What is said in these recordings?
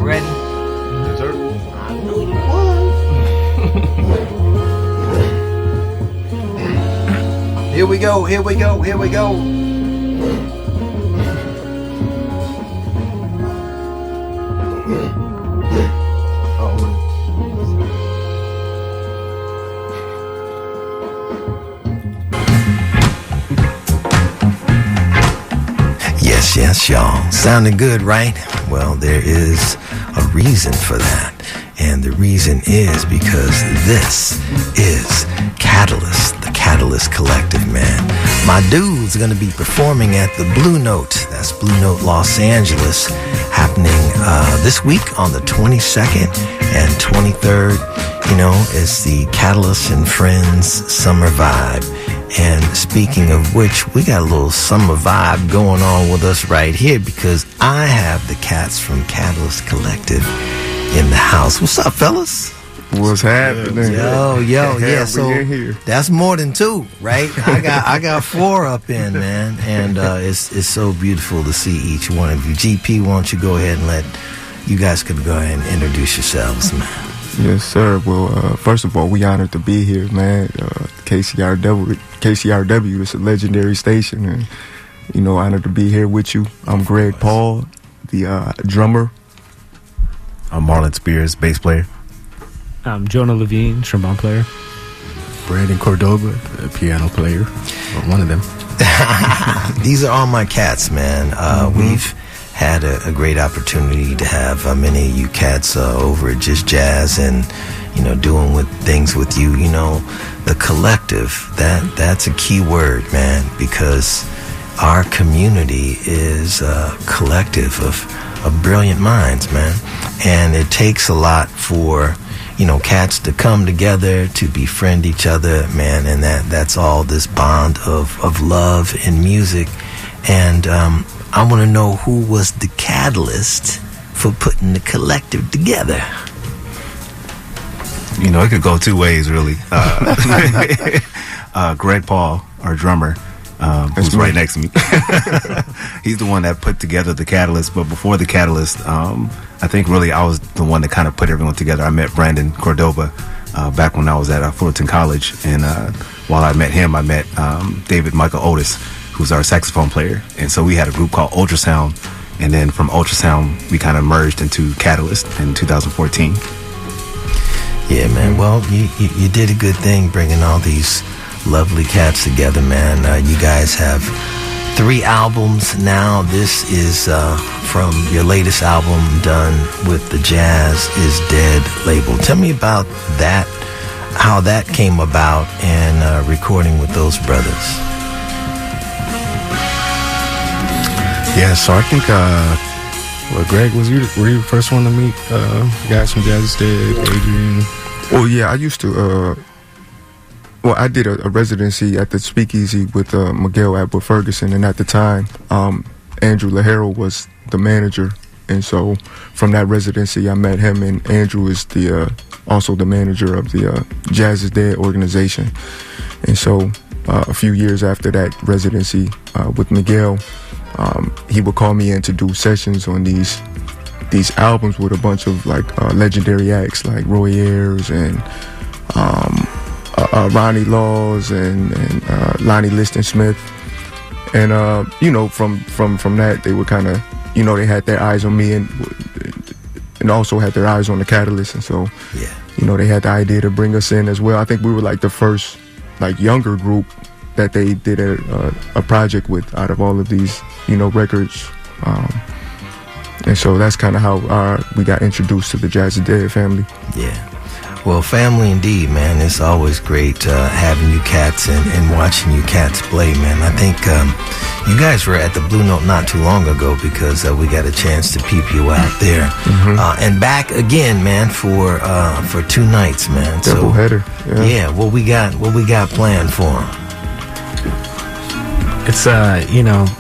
ready? Yes, sir. I know you would. Here we go, here we go, here we go. Yes, y'all. Sounding good, right? Well, there is a reason for that. And the reason is because this is Katalyst, the Katalyst Collective, man. My dude's going to be performing at the Blue Note. That's Blue Note, Los Angeles, happening this week on the 22nd and 23rd. You know, it's the Katalyst and Friends Summer Vibe. And speaking of which, we got a little summer vibe going on with us right here because I have the cats from Katalyst Collective in the house. What's up, fellas? What's happening? Yo, yeah. So that's more than two, right? I got four up in, man, and it's so beautiful to see each one of you. GP, why don't you go ahead and you guys could go ahead and introduce yourselves, man. Yes, sir. Well, first of all, we honored to be here, man. KCRW is a legendary station, and honored to be here with you. I'm Greg Paul, the drummer. I'm Marlon Spears, bass player. I'm Jonah Levine, trombone player. Brandon Cordoba, a piano player. Or one of them. These are all my cats, man. We've had a great opportunity to have many of you cats over at Just Jazz and doing things with you. The collective, that's a key word, man, because our community is a collective of brilliant minds, man, and it takes a lot for cats to come together to befriend each other, man, and that's all this bond of love and music. And I want to know who was the catalyst for putting the collective together. It could go two ways, really. Greg Paul, our drummer, who's right next to me. He's the one that put together the Katalyst. But before the Katalyst, I think really I was the one that kind of put everyone together. I met Brandon Cordoba back when I was at Fullerton College. And while I met him, I met David Michael Otis, who's our saxophone player. And so we had a group called Ultrasound. And then from Ultrasound, we kind of merged into Katalyst in 2014. Yeah, man. Well, you did a good thing bringing all these lovely cats together, man. You guys have 3 albums now. This is from your latest album done with the Jazz Is Dead label. Tell me about that, how that came about, and recording with those brothers. Yeah, so I think, Greg, were you the first one to meet guys from Jazz Is Dead, Adrian? Well, yeah, I used to, I did a residency at the Speakeasy with Miguel Atwood Ferguson, and at the time, Andrew Lahero was the manager, and so from that residency, I met him, and Andrew is also the manager of the Jazz Is Dead organization, and so a few years after that residency with Miguel, he would call me in to do sessions on these albums with a bunch of legendary acts like Roy Ayers and Ronnie Laws and Lonnie Liston Smith, and from that they were kind of they had their eyes on me and also had their eyes on the Katalyst, and so they had the idea to bring us in as well. I think we were the first younger group that they did a project with out of all of these records. And so that's kind of how we got introduced to the Jazz Is Dead family. Yeah. Well, family indeed, man. It's always great having you cats and watching you cats play, man. I think you guys were at the Blue Note not too long ago because we got a chance to peep you out there. Mm-hmm. And back again, man, for 2 nights, man. Doubleheader. Yeah, what we got planned for them? It's,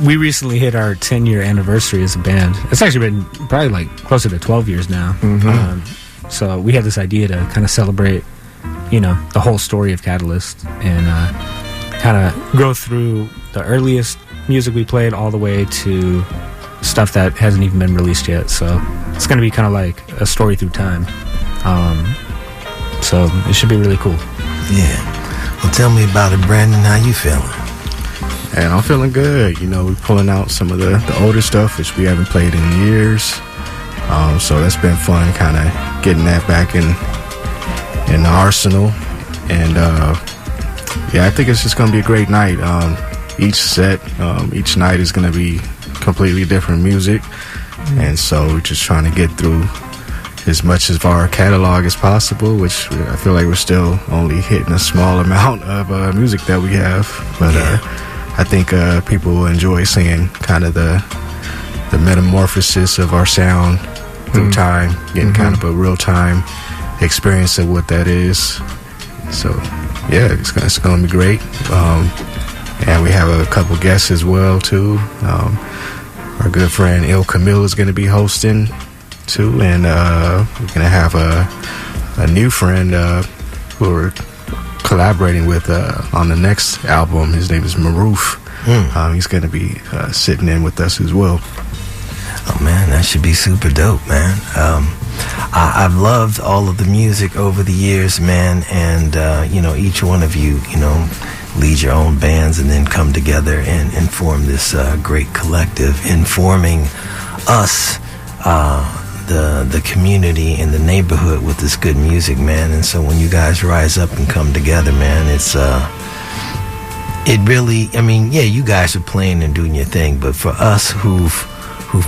we recently hit our 10-year anniversary as a band. It's actually been probably closer to 12 years now. Mm-hmm. So we had this idea to kind of celebrate, the whole story of Katalyst and kind of go through the earliest music we played all the way to stuff that hasn't even been released yet. So it's going to be kind of like a story through time. So it should be really cool. Yeah. Well, tell me about it, Brandon. How you feeling? And I'm feeling good. We're pulling out some of the older stuff, which we haven't played in years. So that's been fun, kind of getting that back in the arsenal. And yeah, I think it's just going to be a great night. Each set, each night is going to be completely different music. And so we're just trying to get through as much of our catalog as possible, which I feel like we're still only hitting a small amount of music that we have. But I think people will enjoy seeing kind of the metamorphosis of our sound through time, getting kind of a real-time experience of what that is. So, yeah, it's going to be great. And we have a couple guests as well, too. Our good friend Il Camille is going to be hosting, too. And we're going to have a new friend who we're collaborating with on the next album. His name is Maroof. He's going to be sitting in with us as well. Oh man, that should be super dope, man. I've loved all of the music over the years, man, and each one of you, lead your own bands and then come together and form this great collective, informing us, the community and the neighborhood with this good music, man. And so when you guys rise up and come together, man, it's it really, you guys are playing and doing your thing, but for us who've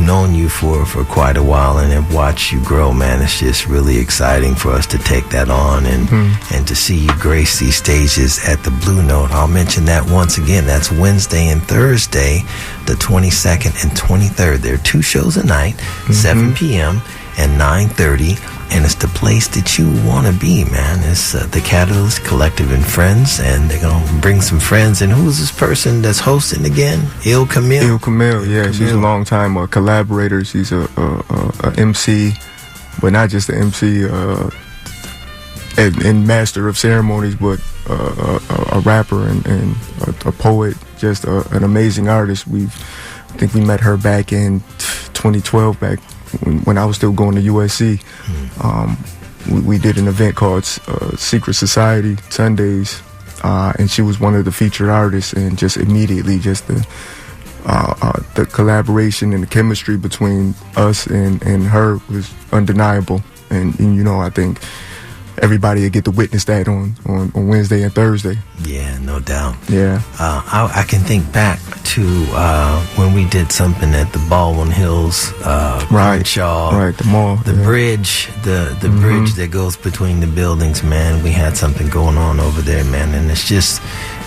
known you for quite a while and have watched you grow, man, it's just really exciting for us to take that on and to see you grace these stages at the Blue Note. I'll mention that once again. That's Wednesday and Thursday, the 22nd and 23rd. There are 2 shows a night, 7 p.m. and 9:30. And it's the place that you want to be, man. It's the Katalyst Collective and Friends, and they're going to bring some friends. And who's this person that's hosting again? Il Camille? Il Camille, yeah. She's a long-time collaborator. She's a MC, but not just an MC and master of ceremonies, but a rapper and a poet, just an amazing artist. I think we met her back in 2012, back when I was still going to USC. We did an event called Secret Society Sundays, and she was one of the featured artists, and just immediately just the collaboration and the chemistry between us and her was undeniable. And I think everybody will get to witness that on Wednesday and Thursday. Yeah, no doubt. Yeah. I can think back to when we did something at the Baldwin Hills, Crenshaw. Right, the mall. The bridge, the bridge that goes between the buildings, man. We had something going on over there, man. And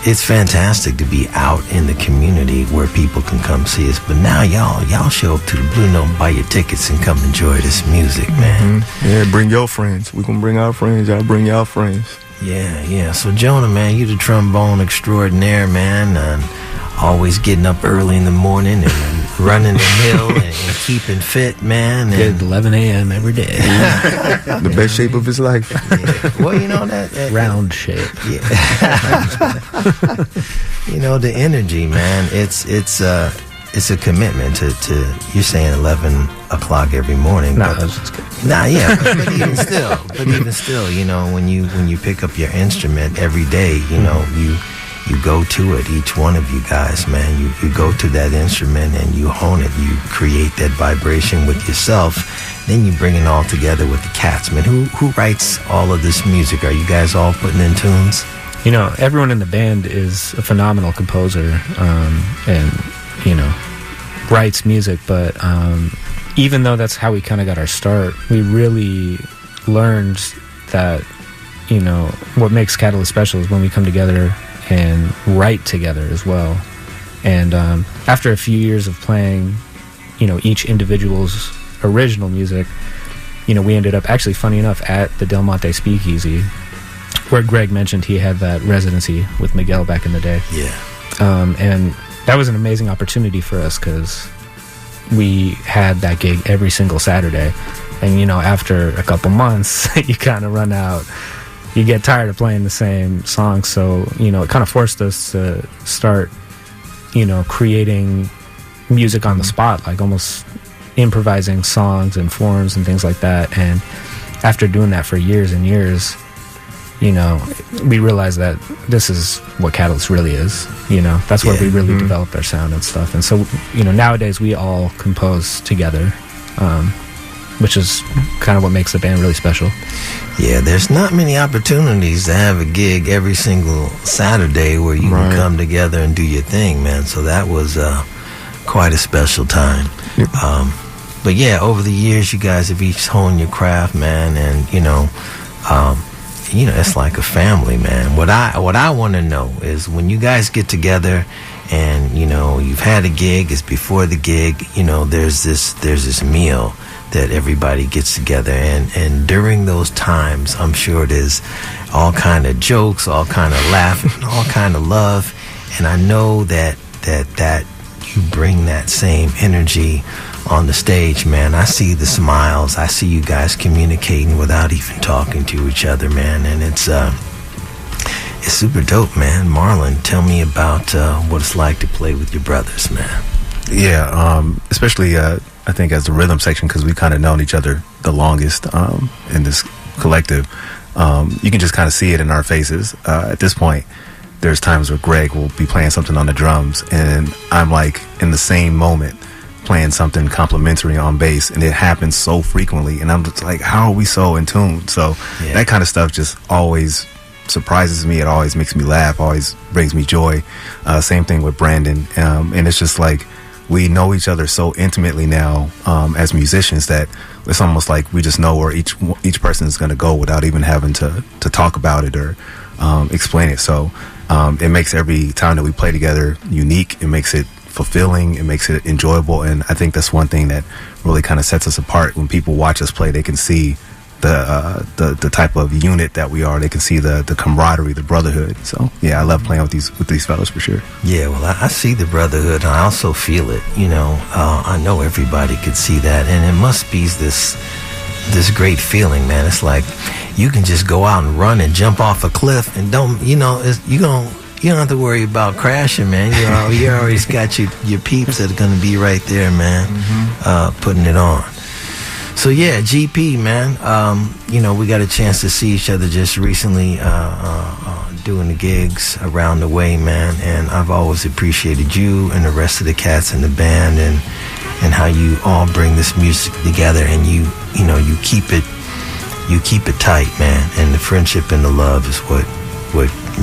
it's fantastic to be out in the community where people can come see us. But now y'all show up to the Blue Note, buy your tickets, and come enjoy this music, man. Yeah, bring your friends. We gonna bring our friends. Y'all bring y'all friends. Yeah. So Jonah, man, you the trombone extraordinaire, man. And always getting up early in the morning and running the hill and keeping fit, man. At 11 a.m. every day. The best shape of his life. Yeah. Well, that round shape. Yeah. The energy, man. It's a commitment to you're saying 11 o'clock every morning. No, that's just good. Yeah, but even still, when you pick up your instrument every day, you go to it, each one of you guys, man. You go to that instrument and you hone it. You create that vibration with yourself. Then you bring it all together with the cats, man. Who writes all of this music? Are you guys all putting in tunes? Everyone in the band is a phenomenal composer, and writes music. But even though that's how we kind of got our start, we really learned that what makes Katalyst special is when we come together and write together as well. And after a few years of playing, each individual's original music, we ended up, actually, funny enough, at the Del Monte Speakeasy, where Greg mentioned he had that residency with Miguel back in the day. Yeah. And that was an amazing opportunity for us because we had that gig every single Saturday. And, after a couple months, you kind of run out. You get tired of playing the same songs, so it kind of forced us to start, creating, music on the spot, like almost improvising songs and forms and things like that. And after doing that for years and years, you know, we realized that this is what Katalyst really is. You know, that's where we really developed our sound and stuff. And so, you know, nowadays we all compose together, which is kind of what makes the band really special. Yeah, there's not many opportunities to have a gig every single Saturday where you can come together and do your thing, man. So that was quite a special time. Yep. But yeah, over the years, you guys have each honed your craft, man, and you know, it's like a family, man. What I want to know is when you guys get together, and you know, you've had a gig, it's before the gig, you know, there's this meal that everybody gets together, and during those times, I'm sure there's all kind of jokes, all kind of laughing, all kind of love, and I know that you bring that same energy on the stage, man. I see the smiles. I see you guys communicating without even talking to each other, man. And it's super dope, man. Marlon, tell me about what it's like to play with your brothers, man. Yeah, especially I think as the rhythm section, because we've kind of known each other the longest in this collective. You can just kind of see it in our faces. At this point, there's times where Greg will be playing something on the drums, and I'm like in the same moment playing something complimentary on bass, and it happens so frequently, and I'm just like, how are we so in tune? So that kind of stuff just always surprises me. It always makes me laugh, always brings me joy. Same thing with Brandon, and it's just like we know each other so intimately now as musicians that it's almost like we just know where each person is going to go without even having to talk about it or explain it. So it makes every time that we play together unique. It makes it fulfilling, it makes it enjoyable, and I think that's one thing that really kind of sets us apart. When people watch us play, they can see the type of unit that we are. They can see the camaraderie, the brotherhood. So yeah, I love playing with these fellows for sure. Yeah, well, I see the brotherhood, and I also feel it. You know, I know everybody could see that, and it must be this great feeling, man. It's like you can just go out and run and jump off a cliff, and you don't have to worry about crashing, man. You always got your peeps that are going to be right there, man, putting it on. So yeah, GP, man. We got a chance to see each other just recently doing the gigs around the way, man. And I've always appreciated you and the rest of the cats in the band, and how you all bring this music together, and you keep it tight, man. And the friendship and the love is what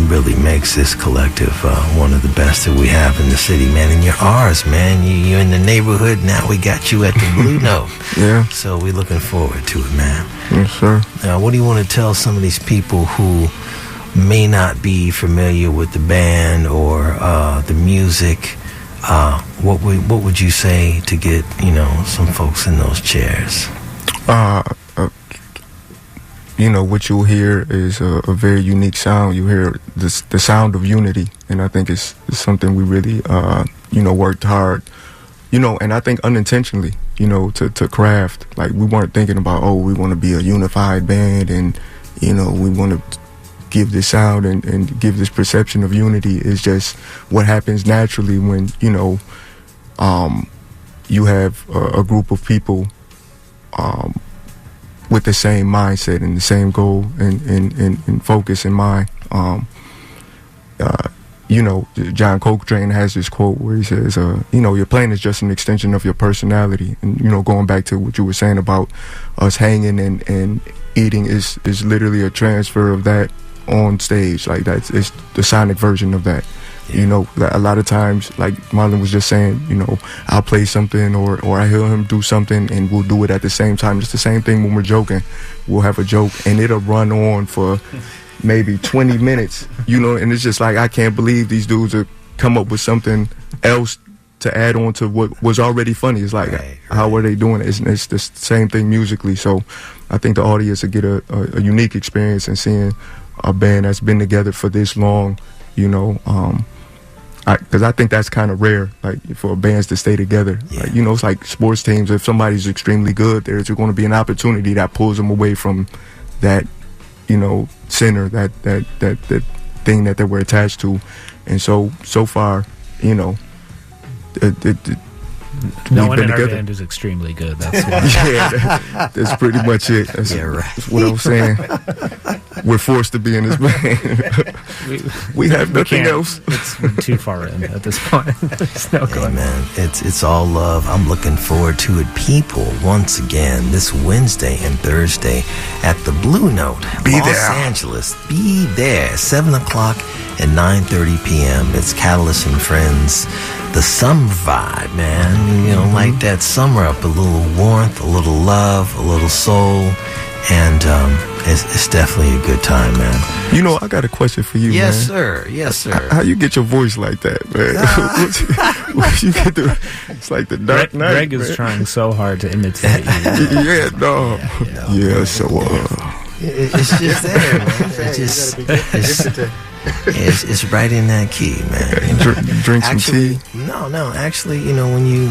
really makes this collective one of the best that we have in the city, man. And you're ours, man. You're in the neighborhood now. We got you at the Blue Note. Yeah. So we're looking forward to it, man. Yes, sir. Now, what do you want to tell some of these people who may not be familiar with the band or the music? What would you say to get some folks in those chairs? What you'll hear is a very unique sound. You hear the sound of unity, and I think it's something we really, worked hard, and I think unintentionally, to craft. Like, we weren't thinking about, we want to be a unified band, and, we want to give this sound and give this perception of unity. Is just what happens naturally when, you have a group of people, with the same mindset and the same goal and focus in mind. John Coltrane has this quote where he says, your playing is just an extension of your personality. And, going back to what you were saying about us hanging and eating is literally a transfer of that on stage. Like, it's the sonic version of that. A lot of times, like Marlon was just saying, I'll play something or I hear him do something and we'll do it at the same time. It's the same thing when we're joking. We'll have a joke and it'll run on for maybe 20 minutes, and it's just like, I can't believe these dudes have come up with something else to add on to what was already funny. It's like, how are they doing it? It's the same thing musically. So I think the audience will get a unique experience in seeing a band that's been together for this long, because I think that's kind of rare, like, for bands to stay together. Yeah. Like, it's like sports teams. If somebody's extremely good, there's going to be an opportunity that pulls them away from that, center, that thing that they were attached to. And so far, No one been in our together. band is extremely good. That's why. Yeah, that's pretty much it. That's, that's what I'm saying. We're forced to be in this band. we have nothing else. It's too far in at this point. There's no Hey going. man, it's all love. I'm looking forward to it. People, once again, this Wednesday and Thursday at the Blue Note, Los Angeles. Be there, 7 o'clock and 9:30 p.m. It's Katalyst and Friends. The summer vibe, man. You know, light that summer up. A little warmth, a little love, a little soul. And it's definitely a good time, man. You know, I got a question for you, Yes, man. sir. Yes, sir. How you get your voice like that, man? What you get to, it's like the Dark Knight. Greg is trying so hard to imitate you. Yeah, no. Yeah, so It's just there, man. It's right in that key, man. You know? drink some tea. No. Actually, you know, when you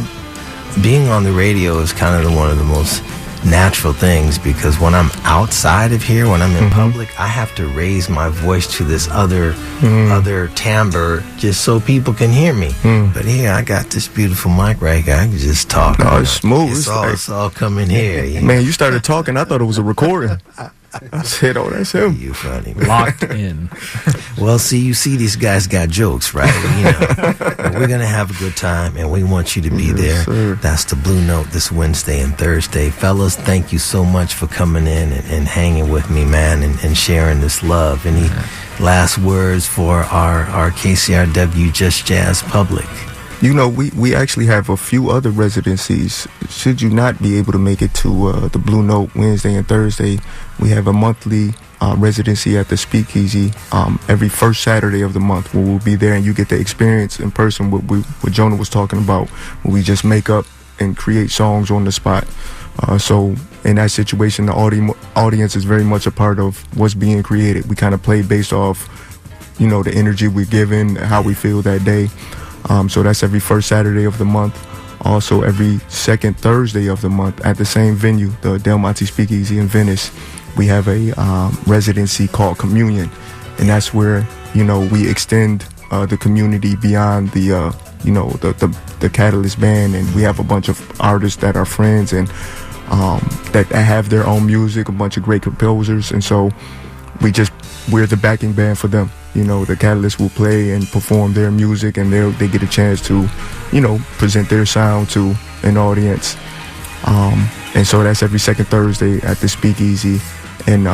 being on the radio is kind of one of the most natural things, because when I'm outside of here, when I'm in public, I have to raise my voice to this other timbre just so people can hear me. But here, I got this beautiful mic right here. I can just talk. No, it's smooth. It's all coming here. You know? Man, you started talking. I thought it was a recording. I said, "Oh, that's him." You funny, man. Locked in. Well, you see, these guys got jokes, right? You know, we're gonna have a good time, and we want you to be there. Sir. That's the Blue Note this Wednesday and Thursday, fellas. Thank you so much for coming in and hanging with me, man, and sharing this love. Any last words for our KCRW Just Jazz public? You know, we actually have a few other residencies. Should you not be able to make it to the Blue Note Wednesday and Thursday, we have a monthly residency at the Speakeasy every first Saturday of the month, where we'll be there and you get to experience in person what Jonah was talking about, where we just make up and create songs on the spot. So in that situation, the audience is very much a part of what's being created. We kind of play based off, you know, the energy we're given, how we feel that day. So that's every first Saturday of the month. Also every second Thursday of the month at the same venue, the Del Monte Speakeasy in Venice, we have a residency called Communion. And that's where, you know, we extend the community beyond the, you know, the Katalyst band. And we have a bunch of artists that are friends and that have their own music, a bunch of great composers. And so we're the backing band for them. You know, the Katalyst will play and perform their music, and they get a chance to, you know, present their sound to an audience. And so that's every second Thursday at the Speakeasy. And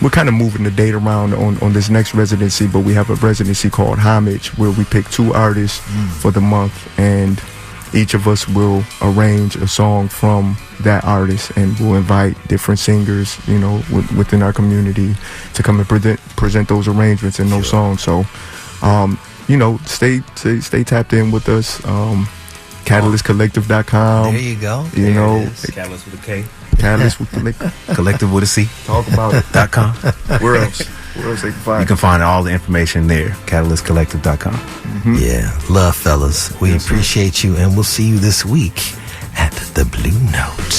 we're kind of moving the date around on this next residency, but we have a residency called Homage, where we pick 2 artists for the month, and each of us will arrange a song from that artist, and we'll invite different singers, you know, within our community to come and present those arrangements and those songs. So, you know, stay tapped in with us. KatalystCollective.com. There you go. You know, Katalyst with a K. Katalyst with Collective. Collective with a C. Talk about it. .com. Where else? Where else they can find? You can find all the information there. KatalystCollective.com. Yeah, love, fellas. We appreciate you, and we'll see you this week at the Blue Note.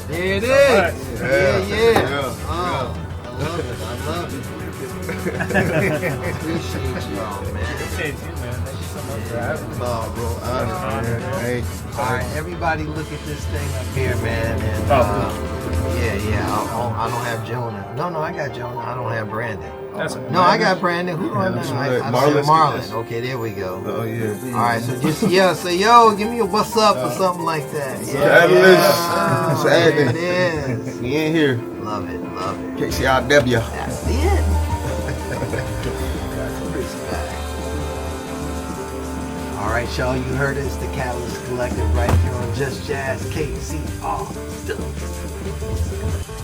There it is. Yeah. Oh, I love it. Appreciate y'all, man. Appreciate you, man. Thank you so much for having me. No, bro. Honest. Hey. All right, everybody, look at this thing up here, man. And I don't have Jonah. No, I got Jonah. I don't have Brandon. No, I got Brandon. Who do I know? I don't have Marlon. Okay, there we go. Oh yeah. All right, so just say yo, give me a what's up or something like that. Katalyst. There it is. We in here. Love it. KCRW. That's it. All right, y'all, you heard it. It's the Katalyst Collective right here on Just Jazz KCRW.